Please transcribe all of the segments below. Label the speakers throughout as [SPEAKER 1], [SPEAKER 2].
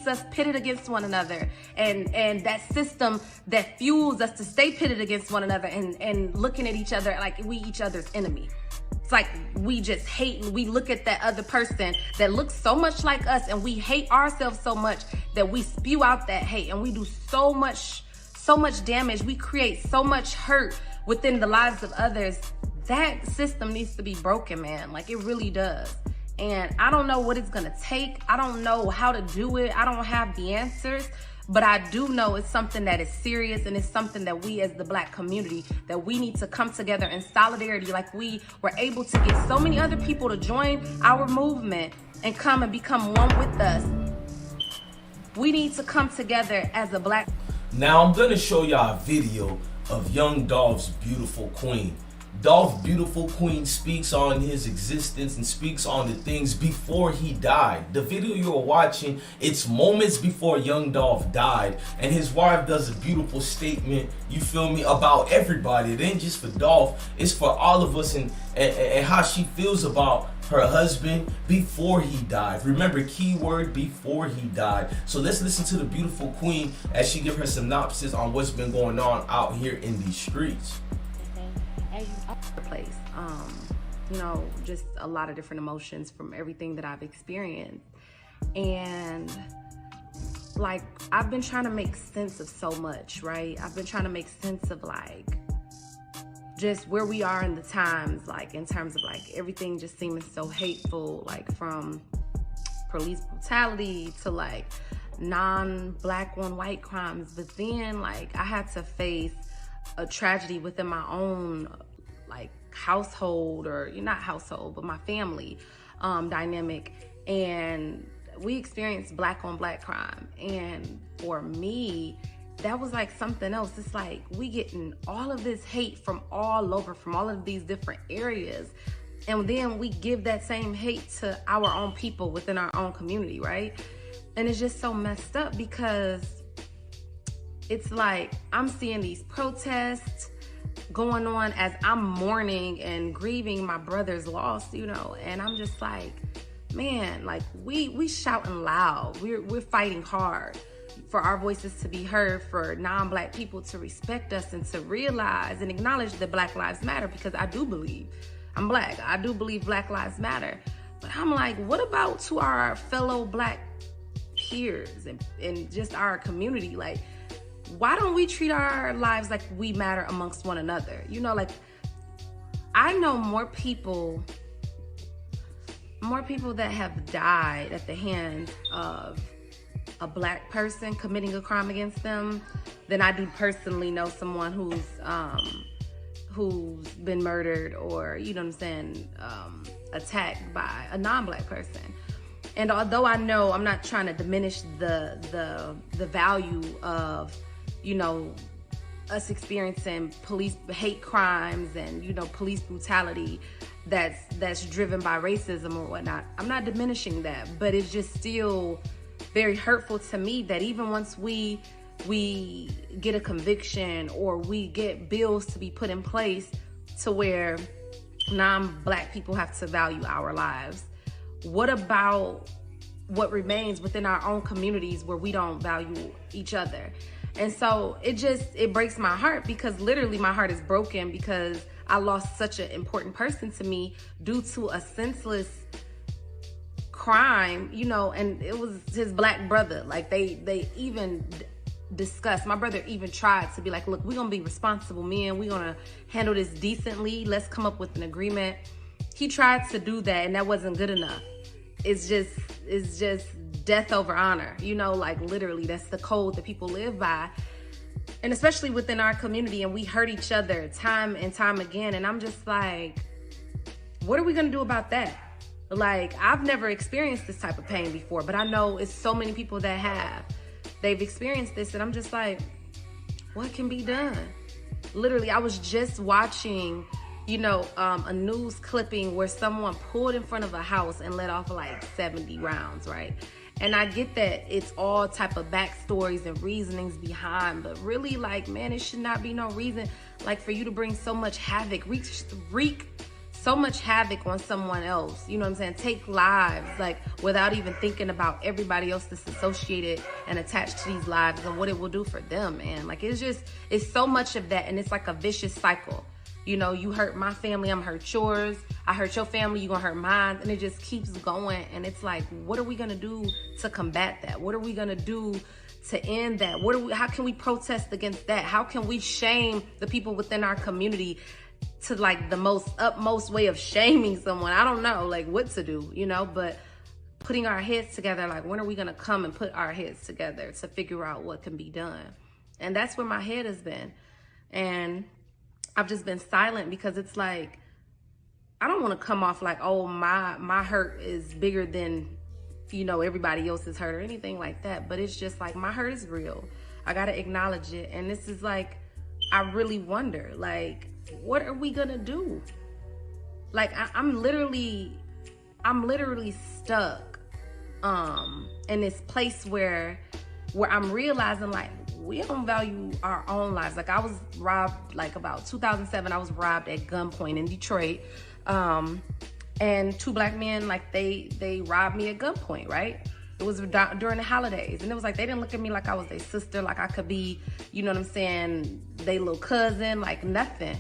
[SPEAKER 1] keeps us pitted against one another, and that system that fuels us to stay pitted against one another and looking at each other like we each other's enemy. It's like we just hate, and we look at that other person that looks so much like us, and we hate ourselves so much that we spew out that hate, and we do so much damage. We create so much hurt within the lives of others. That system needs to be broken, man. Like, it really does. And I don't know what it's gonna take. I don't know how to do it. I don't have the answers. But I do know it's something that is serious, and it's something that we as the Black community, that we need to come together in solidarity, like we were able to get so many other people to join our movement and come and become one with us. We need to come together as a Black.
[SPEAKER 2] Now I'm gonna show y'all a video of young Dolph's beautiful queen. Dolph, beautiful queen, speaks on his existence and speaks on the things before he died. The video you're watching, it's moments before young Dolph died, and his wife does a beautiful statement, you feel me, about everybody. It ain't just for Dolph, it's for all of us, and how she feels about her husband before he died. Remember, keyword, before he died. So let's listen to the beautiful queen as she gives her synopsis on what's been going on out here in these streets.
[SPEAKER 1] Place, you know, just a lot of different emotions from everything that I've experienced. And like, I've been trying to make sense of so much, right? I've been trying to make sense of like just where we are in the times, like in terms of like everything just seeming so hateful, like from police brutality to like non-Black on white crimes. But then like I had to face a tragedy within my own like household, or not household, but my family dynamic, and we experienced Black on Black crime. And for me, that was like something else. It's like we getting all of this hate from all over, from all of these different areas, and then we give that same hate to our own people within our own community, right? And it's just so messed up, because it's like I'm seeing these protests going on as I'm mourning and grieving my brother's loss, you know, and I'm just like, man, like we shouting loud, we're fighting hard for our voices to be heard, for non-Black people to respect us and to realize and acknowledge that Black lives matter, because I do believe, I'm Black, I do believe Black lives matter. But I'm like, what about to our fellow Black peers and just our community? Like, why don't we treat our lives like we matter amongst one another? You know, like, I know more people that have died at the hands of a Black person committing a crime against them than I do personally know someone who's been murdered, or, you know what I'm saying, attacked by a non-Black person. And although I know I'm not trying to diminish the value of, you know, us experiencing police hate crimes and, you know, police brutality that's driven by racism or whatnot, I'm not diminishing that, but it's just still very hurtful to me that even once we get a conviction, or we get bills to be put in place to where non-Black people have to value our lives, what about what remains within our own communities where we don't value each other? And so it breaks my heart, because literally my heart is broken, because I lost such an important person to me due to a senseless crime, you know, and it was his Black brother. Like they even discussed, my brother even tried to be like, look, we're gonna be responsible men, we're gonna handle this decently, let's come up with an agreement. He tried to do that, and that wasn't good enough. It's just death over honor, you know, like literally that's the code that people live by, and especially within our community, and we hurt each other time and time again. And I'm just like, what are we gonna do about that? Like, I've never experienced this type of pain before, but I know it's so many people that have. They've experienced this, and I'm just like, what can be done? Literally, I was just watching, you know, a news clipping where someone pulled in front of a house and let off like 70 rounds, right? And I get that it's all type of backstories and reasonings behind, but really, like, man, it should not be no reason like for you to bring so much havoc, wreak so much havoc on someone else, you know what I'm saying? Take lives, like, without even thinking about everybody else that's associated and attached to these lives and what it will do for them, man. Like, it's so much of that, and it's like a vicious cycle. You know, you hurt my family, I'm hurt yours. I hurt your family, you gonna hurt mine. And it just keeps going. And it's like, what are we gonna do to combat that? What are we gonna do to end that? How can we protest against that? How can we shame the people within our community to like the utmost way of shaming someone? I don't know, like, what to do, you know, but putting our heads together, like, when are we gonna come and put our heads together to figure out what can be done? And that's where my head has been. And I've just been silent because it's like, I don't want to come off like, oh, my hurt is bigger than, you know, everybody else's hurt or anything like that. But it's just like, my hurt is real. I got to acknowledge it. And this is like, I really wonder, like, what are we going to do? Like, I'm literally stuck in this place where I'm realizing, like, we don't value our own lives. Like, I was robbed, like, about 2007, I was robbed at gunpoint in Detroit. And two black men, like, they robbed me at gunpoint, right? It was during the holidays. And it was like, they didn't look at me like I was their sister, like I could be, you know what I'm saying, they little cousin, like nothing.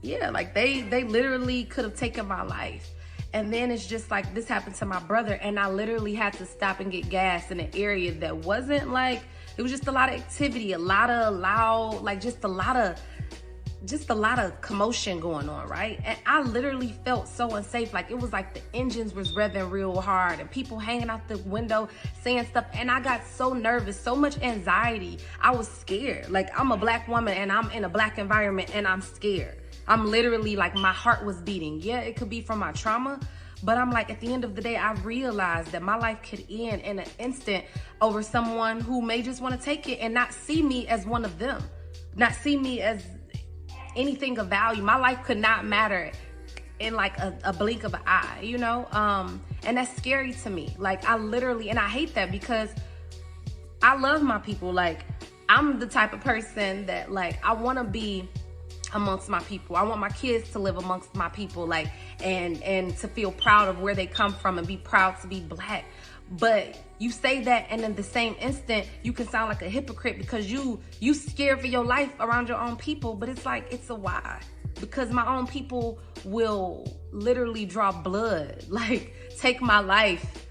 [SPEAKER 1] Yeah, like they literally could have taken my life. And then it's just like, this happened to my brother, and I literally had to stop and get gas in an area that wasn't like, it was just a lot of activity, a lot of loud, like just a lot of commotion going on, right? And I literally felt so unsafe. Like, it was like the engines was revving real hard and people hanging out the window saying stuff. And I got so nervous, so much anxiety. I was scared. Like, I'm a black woman and I'm in a black environment and I'm scared. I'm literally like, my heart was beating. Yeah, it could be from my trauma, but I'm like, at the end of the day, I realized that my life could end in an instant over someone who may just want to take it and not see me as one of them, not see me as anything of value. My life could not matter in like a blink of an eye, you know? And that's scary to me. Like, I literally, and I hate that because I love my people. Like, I'm the type of person that, like, I want to be amongst my people. I want my kids to live amongst my people, like, and to feel proud of where they come from and be proud to be black. But you say that, and in the same instant, you can sound like a hypocrite because you scared for your life around your own people. But it's like, it's a why. Because my own people will literally draw blood, like take my life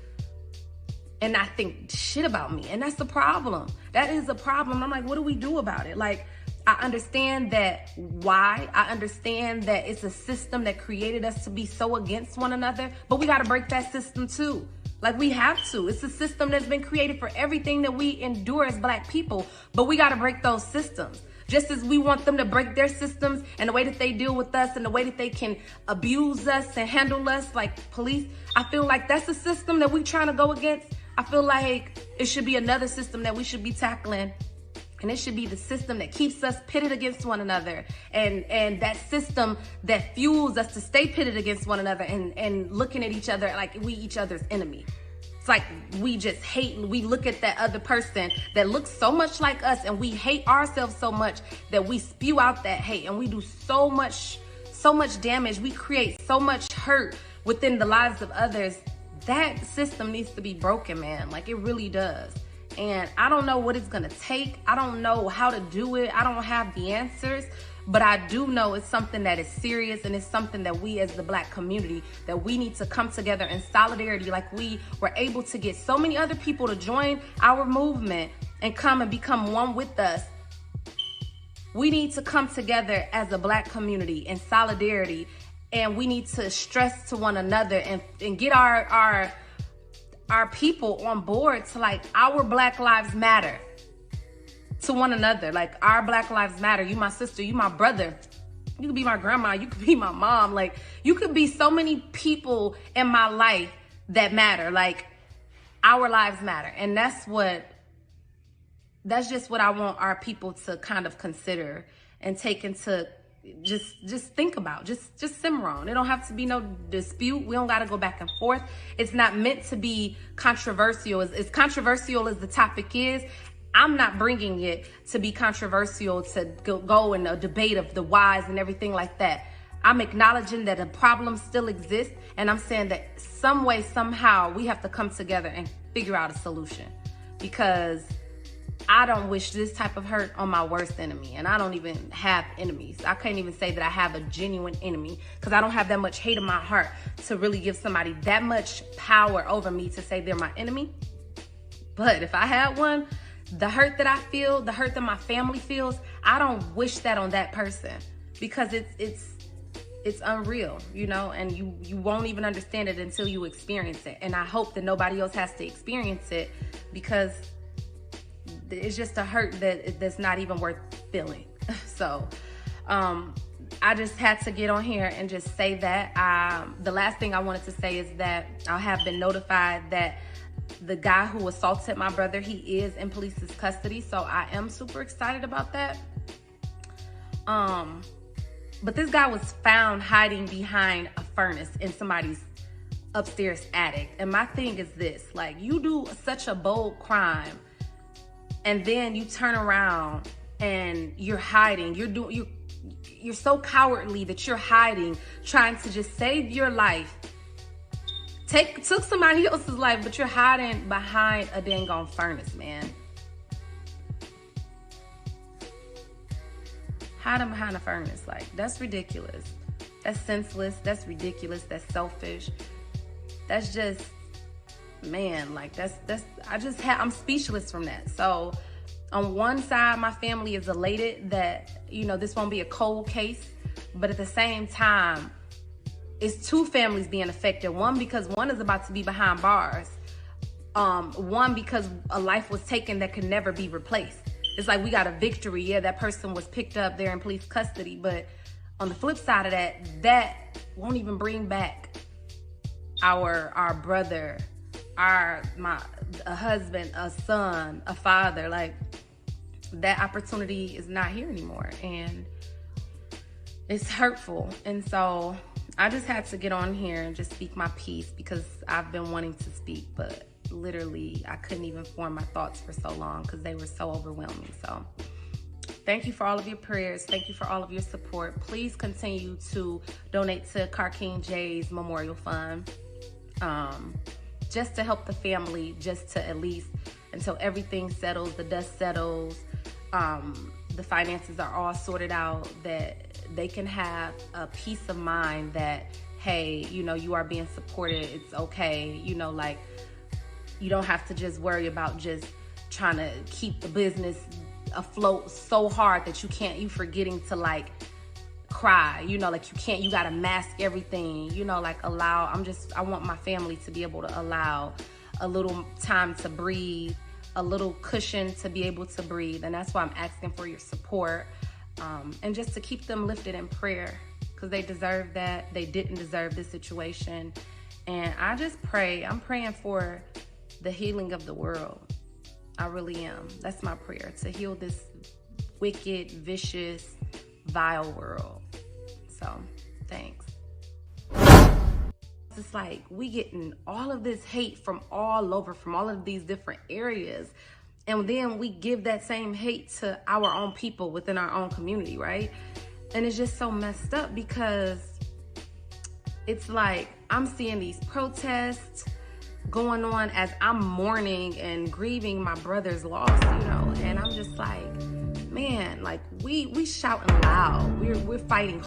[SPEAKER 1] and not think shit about me. And that's the problem. That is a problem. I'm like, what do we do about it? Like, I understand that why. I understand that it's a system that created us to be so against one another, but we got to break that system too. Like, we have to. It's a system that's been created for everything that we endure as black people, but we got to break those systems. Just as we want them to break their systems and the way that they deal with us and the way that they can abuse us and handle us like police, I feel like that's a system that we're trying to go against. I feel like it should be another system that we should be tackling. And it should be the system that keeps us pitted against one another, and that system that fuels us to stay pitted against one another and looking at each other like we each other's enemy. It's like we just hate, we look at that other person that looks so much like us and we hate ourselves so much that we spew out that hate, and we do so much damage. We create so much hurt within the lives of others. That system needs to be broken, man. Like, it really does. And I don't know what it's gonna take. I don't know how to do it. I don't have the answers, but I do know it's something that is serious, and it's something that we as the black community, that we need to come together in solidarity. Like, we were able to get so many other people to join our movement and come and become one with us. We need to come together as a black community in solidarity, and we need to stress to one another and get our people on board to, like, our Black lives matter to one another. Like, our Black lives matter. You my sister, you my brother, you could be my grandma, you could be my mom. Like, you could be so many people in my life that matter. Like, our lives matter. And that's just what I want our people to kind of consider and take into just think about, just simmer on. It don't have to be no dispute. We don't got to go back and forth. It's not meant to be controversial. As controversial as the topic is, I'm not bringing it to be controversial, to go in a debate of the whys and everything like that. I'm acknowledging that a problem still exists, and I'm saying that some way, somehow, we have to come together and figure out a solution, because I don't wish this type of hurt on my worst enemy, and I don't even have enemies. I can't even say that I have a genuine enemy, because I don't have that much hate in my heart to really give somebody that much power over me to say they're my enemy. But if I had one, the hurt that I feel, the hurt that my family feels, I don't wish that on that person, because it's unreal, you know, and you won't even understand it until you experience it. And I hope that nobody else has to experience it, because it's just a hurt that's not even worth feeling. So I just had to get on here and just say that. The last thing I wanted to say is that I have been notified that the guy who assaulted my brother, he is in police's custody. So I am super excited about that. But this guy was found hiding behind a furnace in somebody's upstairs attic. And my thing is this, like, you do such a bold crime, and then you turn around and you're hiding. You're so cowardly that you're hiding, trying to just save your life. Took somebody else's life, but you're hiding behind a dang on furnace, man. Hiding behind a furnace, like, that's ridiculous. That's senseless. That's ridiculous. That's selfish. That's just, man, like, I'm speechless from that. So on one side, my family is elated that, you know, this won't be a cold case, but at the same time, it's two families being affected. One, because one is about to be behind bars. One, because a life was taken that could never be replaced. It's like we got a victory. Yeah, that person was picked up there in police custody, but on the flip side of that won't even bring back our brother, a husband, a son, a father. Like, that opportunity is not here anymore, and it's hurtful. And so I just had to get on here and just speak my piece, because I've been wanting to speak, but literally I couldn't even form my thoughts for so long because they were so overwhelming. So thank you for all of your prayers. Thank you for all of your support. Please continue to donate to King Jay's Memorial Fund, just to help the family, just to at least until everything settles, the dust settles, the finances are all sorted out, that they can have a peace of mind that, hey, you know, you are being supported. It's okay. You know, like, you don't have to just worry about just trying to keep the business afloat so hard that you forgetting to, like, cry, you know, like, you gotta mask everything, you know, like, I want my family to be able to allow a little time to breathe, a little cushion to be able to breathe. And that's why I'm asking for your support, and just to keep them lifted in prayer, because they deserve that. They didn't deserve this situation. And I just I'm praying for the healing of the world. I really am. That's my prayer, to heal this wicked, vicious, vile world. So thanks. It's like we getting all of this hate from all over, from all of these different areas, and then we give that same hate to our own people within our own community, right? And it's just so messed up, because it's like I'm seeing these protests going on as I'm mourning and grieving my brother's loss, you know, and I'm just like, man, like, we shouting loud, we're fighting